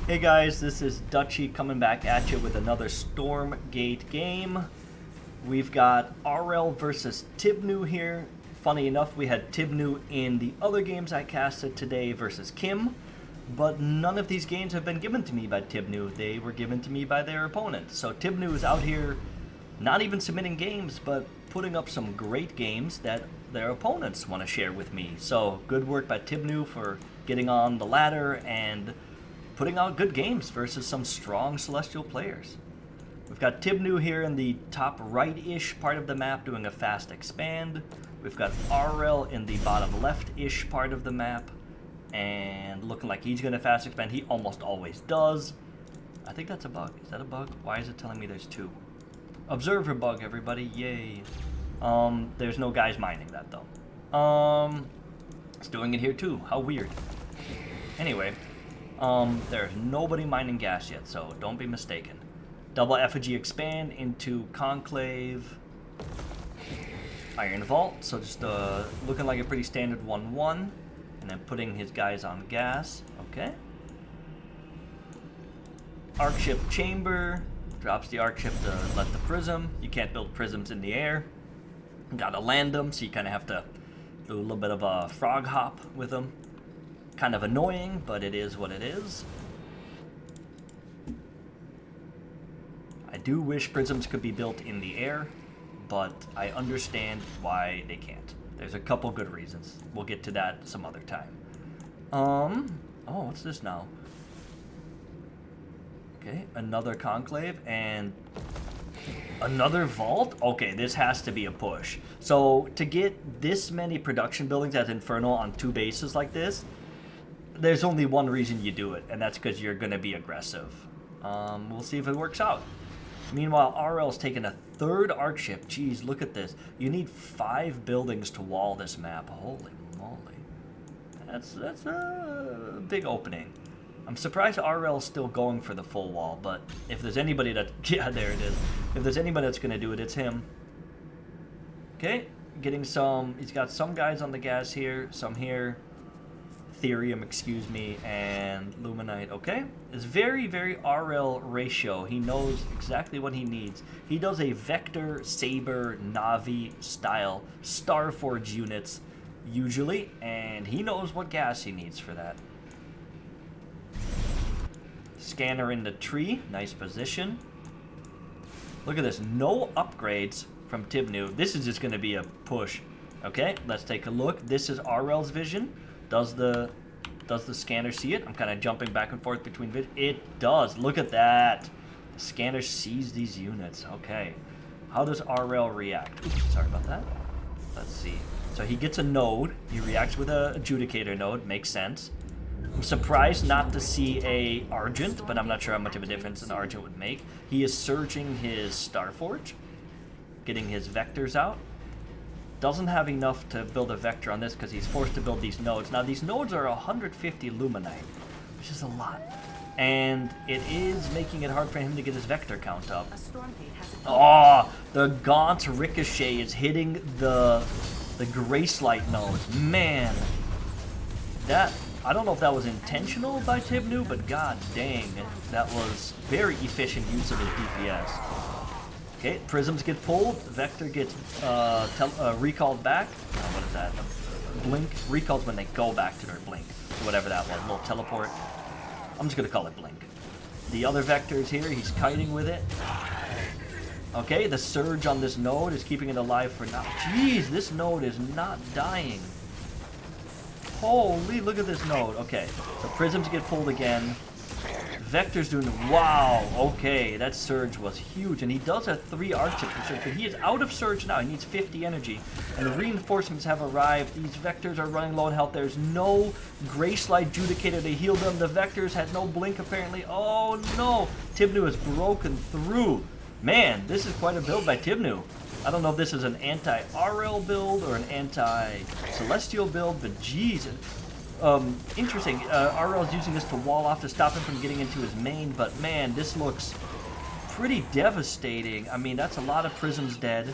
Hey guys, this is Dutchy coming back at you with another Stormgate game. We've got Aureil versus Tibnew here. Funny enough, we had Tibnew in the other games I casted today versus Kim, but none of these games have been given to me by Tibnew. They were given to me by their opponent. So Tibnew is out here not even submitting games, but putting up some great games that their opponents want to share with me. So good work by Tibnew for getting on the ladder and putting out good games versus some strong Celestial players. We've got Tibnew here in the top right-ish part of the map doing a fast expand. We've got Aureil in the bottom left-ish part of the map and looking like he's going to fast expand. He almost always does. I think that's a bug. Is that a bug? Why is it telling me there's two? Observer bug, everybody. Yay. There's no guys mining that, though. It's doing it here, too. How weird. Anyway. There's nobody mining gas yet, so don't be mistaken. Double effigy expand into Conclave. Iron Vault, so just looking like a pretty standard 1-1. And then putting his guys on gas. Okay. Arcship Chamber. Drops the Arcship to let the Prism. You can't build Prisms in the air. Gotta land them, so you kind of have to do a little bit of a frog hop with them. Kind of annoying, but it is what it is. I do wish prisms could be built in the air, but I understand why they can't. There's a couple good reasons. We'll get to that some other time. Oh, what's this now? Okay, another Conclave and another Vault? Okay, this has to be a push. So to get this many production buildings as Infernal on two bases like this, there's only one reason you do it, and that's because you're going to be aggressive. We'll see if it works out. Meanwhile, Aureil's taking a third Arcship. Jeez, look at this. You need 5 buildings to wall this map. Holy moly. That's a big opening. I'm surprised Aureil's still going for the full wall, but if there's anybody that... Yeah, there it is. If there's anybody that's going to do it, it's him. Okay, getting some... He's got some guys on the gas here, some here. Therium, excuse me, and Luminite. Okay, it's very, very Aureil ratio. He knows exactly what he needs. He does a Vector, Saber, Navi style Starforge units usually, and he knows what gas he needs for that. Scanner in the tree, nice position. Look at this, no upgrades from Tibnew. This is just going to be a push. Okay, let's take a look. This is Aureil's vision. Does the scanner see it? I'm kind of jumping back and forth between vision. It does. Look at that. The scanner sees these units. Okay. How does Aureil react? Oops, sorry about that. Let's see. So he gets a node. He reacts with a adjudicator node. Makes sense. I'm surprised not to see a Argent, but I'm not sure how much of a difference an Argent would make. He is surging his Starforge, getting his vectors out. Doesn't have enough to build a vector on this because he's forced to build these nodes. Now these nodes are 150 Luminite, which is a lot. And it is making it hard for him to get his vector count up. Oh, the Gaunt Ricochet is hitting the Gracelight nodes. Man, that, I don't know if that was intentional by Tibnew, but god dang, that was very efficient use of his DPS. Okay, prisms get pulled, Vector gets recalled back. What is that? A blink? Recalls when they go back to their blink. Whatever that was, a little teleport. I'm just going to call it blink. The other Vector's here, he's kiting with it. Okay, the surge on this node is keeping it alive for now. Jeez, this node is not dying. Holy, look at this node. Okay, so prisms get pulled again. Vector's doing, wow, okay, that surge was huge, and he does have 3 Arctics for surge, but he is out of surge now. He needs 50 energy, and the reinforcements have arrived. These Vectors are running low on health. There's no Gracelight Judicator to heal them. The Vectors had no blink, apparently. Oh, no, Tibnew is broken through. Man, this is quite a build by Tibnew. I don't know if this is an anti-Aureil build or an anti-Celestial build, but geez. Interesting. Aureil's using this to wall off to stop him from getting into his main, but man, this looks pretty devastating. I mean, that's a lot of prisms dead.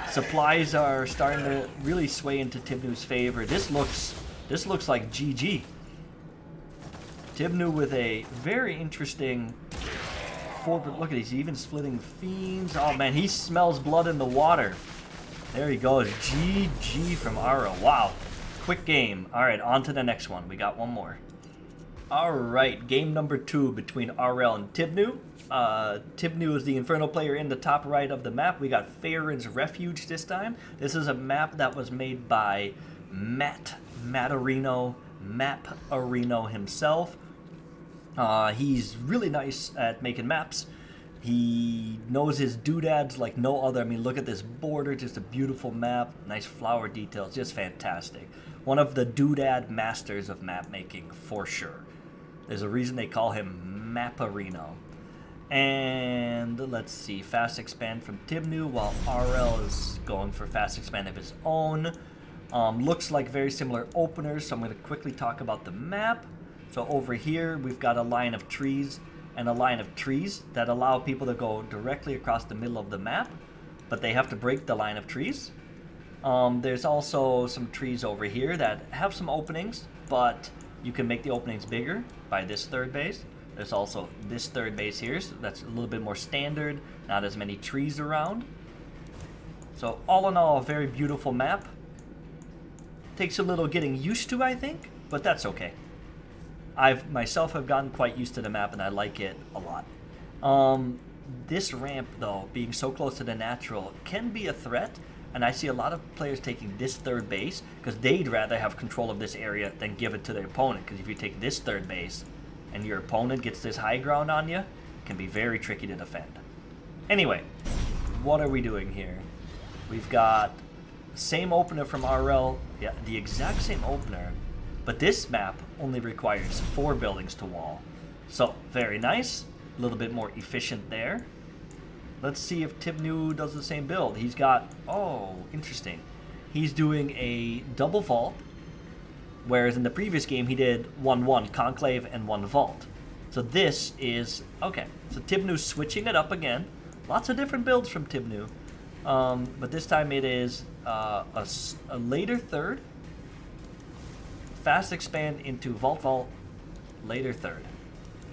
Supplies are starting to really sway into Tibnew's favor. This looks like GG. Tibnew with a very interesting forward. Look at these, even splitting fiends. Oh man, he smells blood in the water. There he goes. GG from Aureil. Wow. Quick game. Alright, on to the next one. We got one more. Alright, game number 2 between Aureil and Tibnew. Tibnew is the Infernal player in the top right of the map. We got Faerun's Refuge this time. This is a map that was made by Mattarino himself. He's really nice at making maps. He knows his doodads like no other. I mean, look at this border, just a beautiful map. Nice flower details, just fantastic. One of the doodad masters of map making, for sure. There's a reason they call him Mapparino. And let's see, fast expand from Tibnew, while Aureil is going for fast expand of his own. Looks like very similar openers, so I'm going to quickly talk about the map. So over here, we've got a line of trees and a line of trees that allow people to go directly across the middle of the map, but they have to break the line of trees. There's also some trees over here that have some openings, but you can make the openings bigger by this third base. There's also this third base here, so that's a little bit more standard, not as many trees around. So all in all, a very beautiful map. Takes a little getting used to, I think, but that's okay. Myself have gotten quite used to the map, and I like it a lot. This ramp, though, being so close to the natural, can be a threat, and I see a lot of players taking this third base because they'd rather have control of this area than give it to their opponent, because if you take this third base and your opponent gets this high ground on you, it can be very tricky to defend. Anyway, what are we doing here? We've got same opener from Aureil, yeah, the exact same opener, but this map only requires 4 buildings to wall. So, very nice. A little bit more efficient there. Let's see if Tibnew does the same build. He's got, oh, interesting. He's doing a double vault, whereas in the previous game he did 1-1 conclave and 1 vault. So this is, okay, so Tibnew's switching it up again. Lots of different builds from Tibnew. But this time it is a later third, fast expand into vault, later third.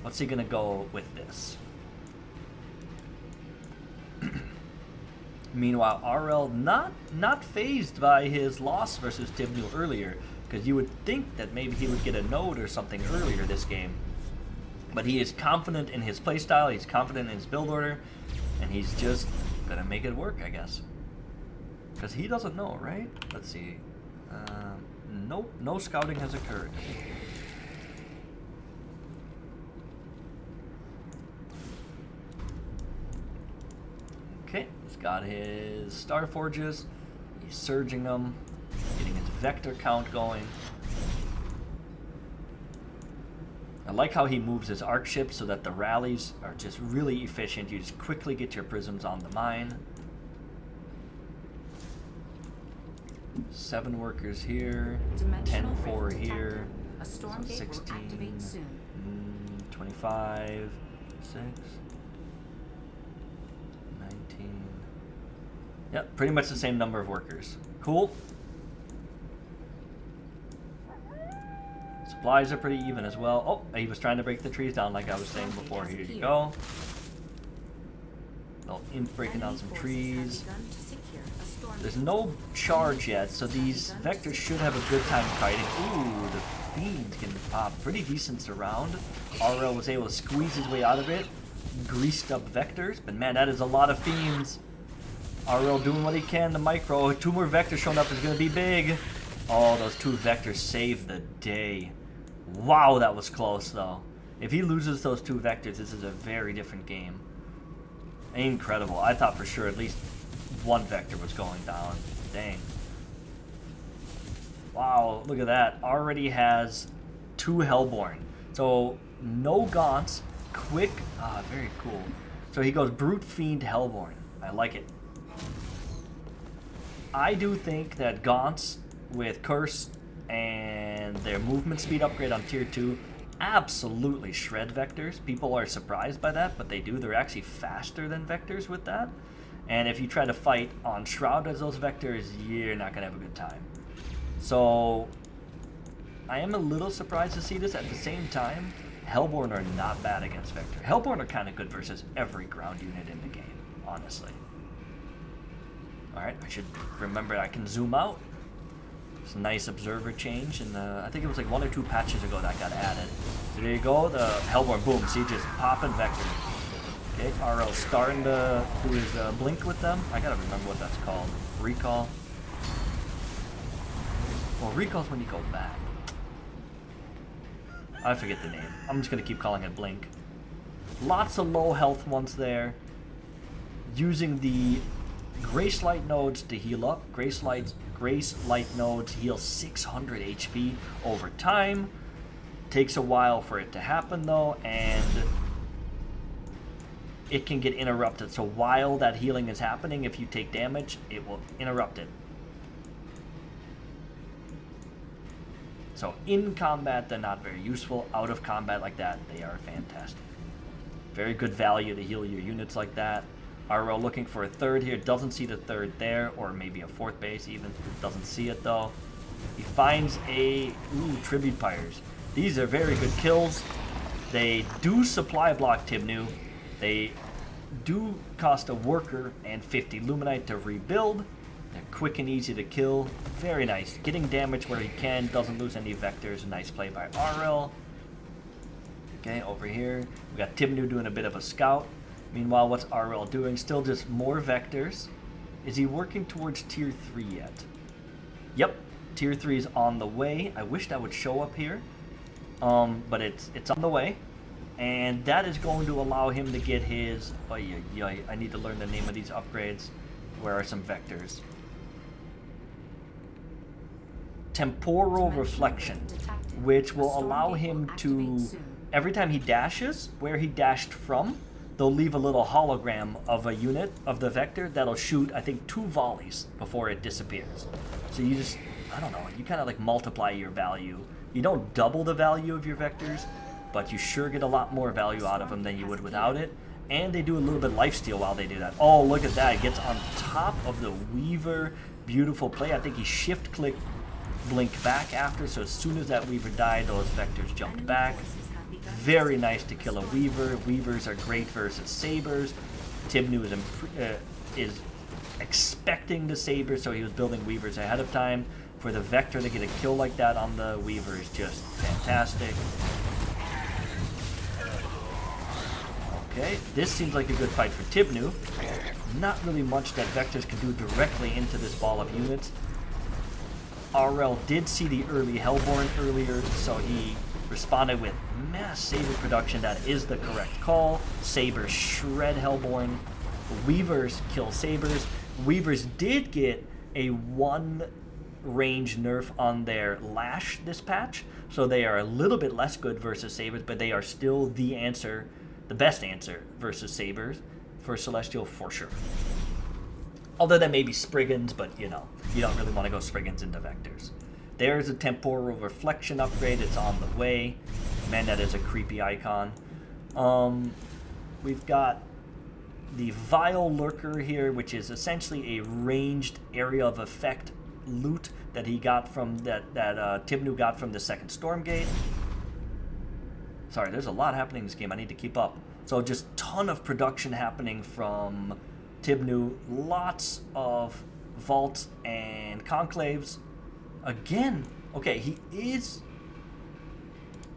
What's he gonna go with this? Meanwhile, Aureil not fazed by his loss versus Tibnew earlier, because you would think that maybe he would get a node or something earlier this game. But he is confident in his playstyle, he's confident in his build order, and he's just gonna make it work, I guess. Because he doesn't know, right? Let's see. Nope, no scouting has occurred. Okay, he's got his Star Forges. He's surging them, getting his vector count going. I like how he moves his arc ships so that the rallies are just really efficient. You just quickly get your prisms on the mine. 7 workers here, 10-4 here, so 16, 25, 6, 19. Yep, pretty much the same number of workers. Cool. Supplies are pretty even as well. Oh, he was trying to break the trees down like I was saying before. Here you go. Little imp breaking down some trees. There's no charge yet, so these vectors should have a good time fighting. Ooh, the fiend can pop pretty decent surround. Aureil was able to squeeze his way out of it. Greased up vectors, but man, that is a lot of fiends. Aureil doing what he can to micro. 2 more vectors showing up is going to be big. Oh, those 2 vectors saved the day. Wow, that was close, though. If he loses those 2 vectors, this is a very different game. Incredible. I thought for sure at least 1 vector was going down. Dang. Wow, look at that. Already has 2 Hellborn. So, no Gaunts. Quick. Ah, very cool. So he goes Brute Fiend Hellborn. I like it. I do think that Gaunts with Curse and their movement speed upgrade on tier 2 absolutely shred vectors. People are surprised by that, but they do. They're actually faster than vectors with that. And if you try to fight on Shroud as those vectors, you're not going to have a good time. So I am a little surprised to see this. At the same time, Hellborn are not bad against Vector. Hellborn are kind of good versus every ground unit in the game, honestly. Alright, I should remember I can zoom out. It's a nice observer change, and I think it was like 1 or 2 patches ago that got added. So there you go, the Hellborn, boom, see, just popping Vector. Okay, Aureil starting to do his blink with them. I gotta remember what that's called. Recall. Well, recall's when you go back. I forget the name. I'm just gonna keep calling it blink. Lots of low health ones there. Using the Grace Light nodes to heal up. Grace Light nodes heal 600 HP over time. Takes a while for it to happen though, and it can get interrupted. So while that healing is happening, if you take damage, it will interrupt it. So in combat, they're not very useful. Out of combat like that, they are fantastic. Very good value to heal your units like that. Aureil looking for a third here. Doesn't see the third there, or maybe a fourth base even. Doesn't see it though. He finds a Tribute Pyres. These are very good kills. They do supply block Tibnew. They do cost a worker and 50 Luminite to rebuild. They're quick and easy to kill. Very nice. Getting damage where he can. Doesn't lose any vectors. Nice play by Aureil. Okay, over here. We got Tibnew doing a bit of a scout. Meanwhile, what's Aureil doing? Still just more vectors. Is he working towards tier 3 yet? Yep. Tier 3 is on the way. I wish that would show up here. But it's on the way. And that is going to allow him to get his... I need to learn the name of these upgrades. Where are some vectors? Temporal Reflection, which will allow him to, every time he dashes, where he dashed from, they'll leave a little hologram of a unit of the vector that'll shoot, I think, 2 volleys before it disappears. So you just, I don't know, you kind of like multiply your value. You don't double the value of your vectors, but you sure get a lot more value out of them than you would without it. And they do a little bit of lifesteal while they do that. Oh, look at that. It gets on top of the Weaver. Beautiful play. I think he shift-clicked blink back after, so as soon as that Weaver died, those vectors jumped back. Very nice to kill a Weaver. Weavers are great versus Sabers. Tibnew is expecting the Sabers, so he was building Weavers ahead of time. For the Vector to get a kill like that on the Weaver is just fantastic. Okay, this seems like a good fight for Tibnew. Not really much that Vectors can do directly into this ball of units. Aureil did see the early Hellborn earlier, so he responded with mass Saber production. That is the correct call. Sabers shred Hellborn. Weavers kill Sabers. Weavers did get a 1 range nerf on their Lash this patch, so they are a little bit less good versus Sabers, but they are still the answer, the best answer versus Sabers for Celestial for sure. Although that may be Spriggans, but you know, you don't really want to go Spriggans into Vectors. There's a Temporal Reflection upgrade. It's on the way. Man, that is a creepy icon. We've got the Vile Lurker here, which is essentially a ranged area of effect loot that he got from that Tibnew got from the second Stormgate. Sorry, there's a lot happening in this game. I need to keep up. So just ton of production happening from Tibnew. Lots of vaults and conclaves. Again, okay, he is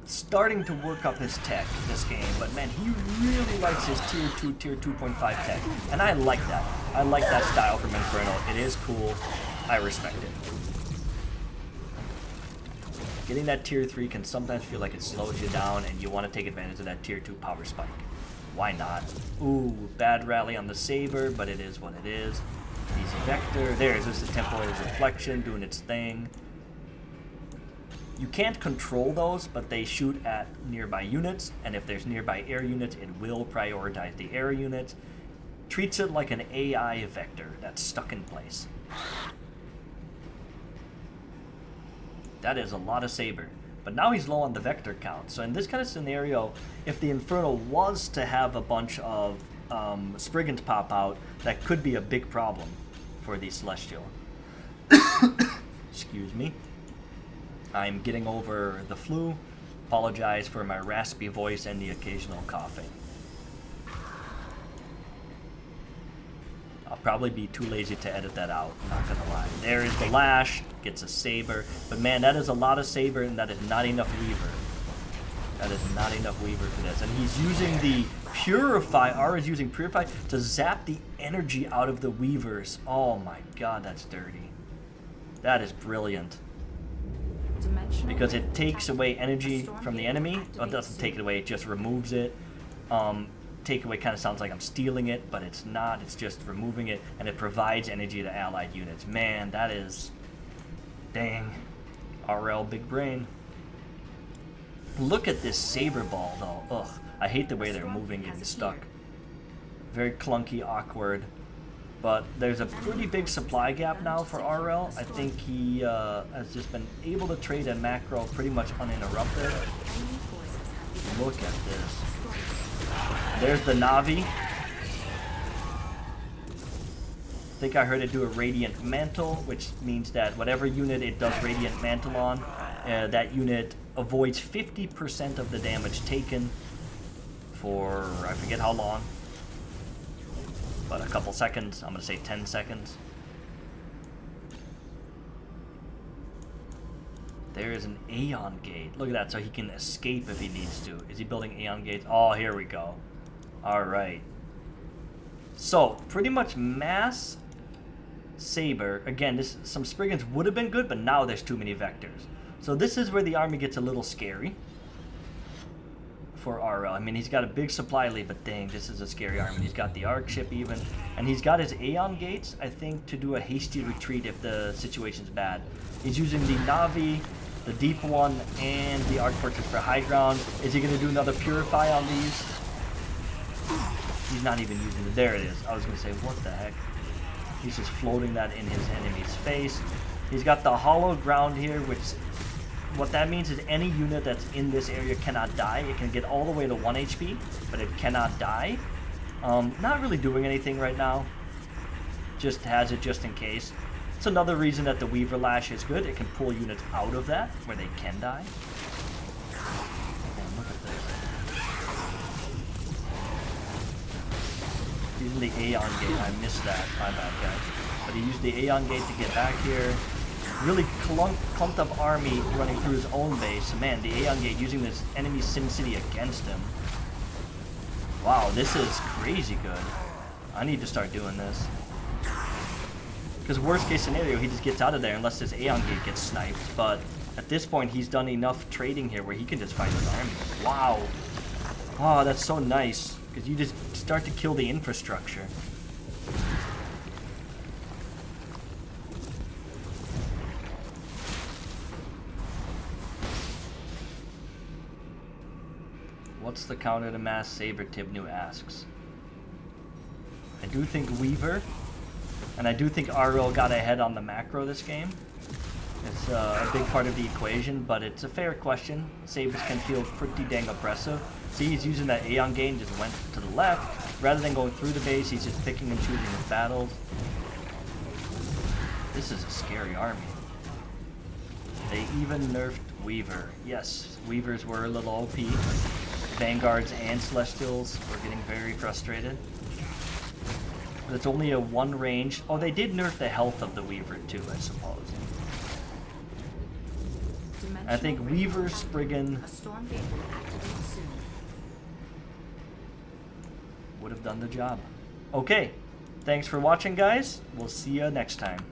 starting to work up his tech this game, but man, he really likes his tier 2, tier 2.5 tech. And I like that. I like that style from Inferno. It is cool. I respect it. Getting that tier 3 can sometimes feel like it slows you down and you want to take advantage of that tier 2 power spike. Why not? Ooh, bad rally on the Saber, but it is what it is. Easy Vector. There's this Temporal Reflection doing its thing. You can't control those, but they shoot at nearby units, and if there's nearby air units, it will prioritize the air units. Treats it like an AI Vector that's stuck in place. That is a lot of Saber. But now he's low on the Vector count. So in this kind of scenario, if the Inferno was to have a bunch of Spriggans pop out, that could be a big problem for the Celestial. Excuse me. I'm getting over the flu. Apologize for my raspy voice and the occasional coughing. I'll probably be too lazy to edit that out, I'm not gonna lie. There is the lash, gets a saber, but man, that is a lot of saber and that is not enough weaver. That is not enough weaver for this. And he's using the purify, Aureil's using purify to zap the energy out of the weavers. Oh my god, that's dirty. That is brilliant. Because it takes away energy from the enemy. Well, it doesn't take it away, it just removes it. Take away kind of sounds like I'm stealing it, but it's not. It's just removing it, and it provides energy to allied units. Man, that is... Dang. Aureil, big brain. Look at this saber ball, though. Ugh. I hate the way they're moving, getting stuck. Very clunky, awkward. But there's a pretty big supply gap now for Aureil. I think he has just been able to trade a macro pretty much uninterrupted. Look at this. There's the Navi. I think I heard it do a Radiant Mantle, which means that whatever unit it does Radiant Mantle on, that unit avoids 50% of the damage taken for, I forget how long, but a couple seconds. I'm going to say 10 seconds. There is an Aeon Gate. Look at that, so he can escape if he needs to. Is he building Aeon Gates? Oh, here we go. Alright. So, pretty much mass saber. Again, some Spriggans would have been good, but now there's too many vectors. So this is where the army gets a little scary for Aureil. I mean, he's got a big supply lead, but dang, this is a scary army. He's got the Arc ship even, and he's got his Aeon Gates, I think, to do a hasty retreat if the situation's bad. He's using the Navi, the Deep One, and the Arc Fortress for high ground. Is he going to do another Purify on these? He's not even using it. There it is. I was going to say, what the heck? He's just floating that in his enemy's face. He's got the hollow ground here, which... What that means is any unit that's in this area cannot die. It can get all the way to 1 HP, but it cannot die. Not really doing anything right now. Just has it just in case. It's another reason that the Weaver Lash is good. It can pull units out of that, where they can die. Man, look at this. Using the Aeon Gate. I missed that. My bad, guys. But he used the Aeon Gate to get back here. Really clumped up army running through his own base. Man, the Aeon Gate using this enemy SimCity against him. Wow, this is crazy good. I need to start doing this. Because worst case scenario, he just gets out of there unless this Aeon Gate gets sniped. But at this point, he's done enough trading here where he can just fight his army. Wow. Oh, that's so nice. Because you just start to kill the infrastructure. What's the counter to Mass Saber, Tibnew asks. I do think Weaver, and I do think Aureil got ahead on the macro this game. It's a big part of the equation, but it's a fair question. Sabers can feel pretty dang oppressive. See, he's using that Aeon Gate and just went to the left. Rather than going through the base, he's just picking and choosing his battles. This is a scary army. They even nerfed Weaver. Yes, Weavers were a little OP. Vanguards and Celestials were getting very frustrated. But it's only a 1 range. Oh, they did nerf the health of the Weaver too, I suppose. I think Weaver, Spriggan would have done the job. Okay, thanks for watching, guys. We'll see you next time.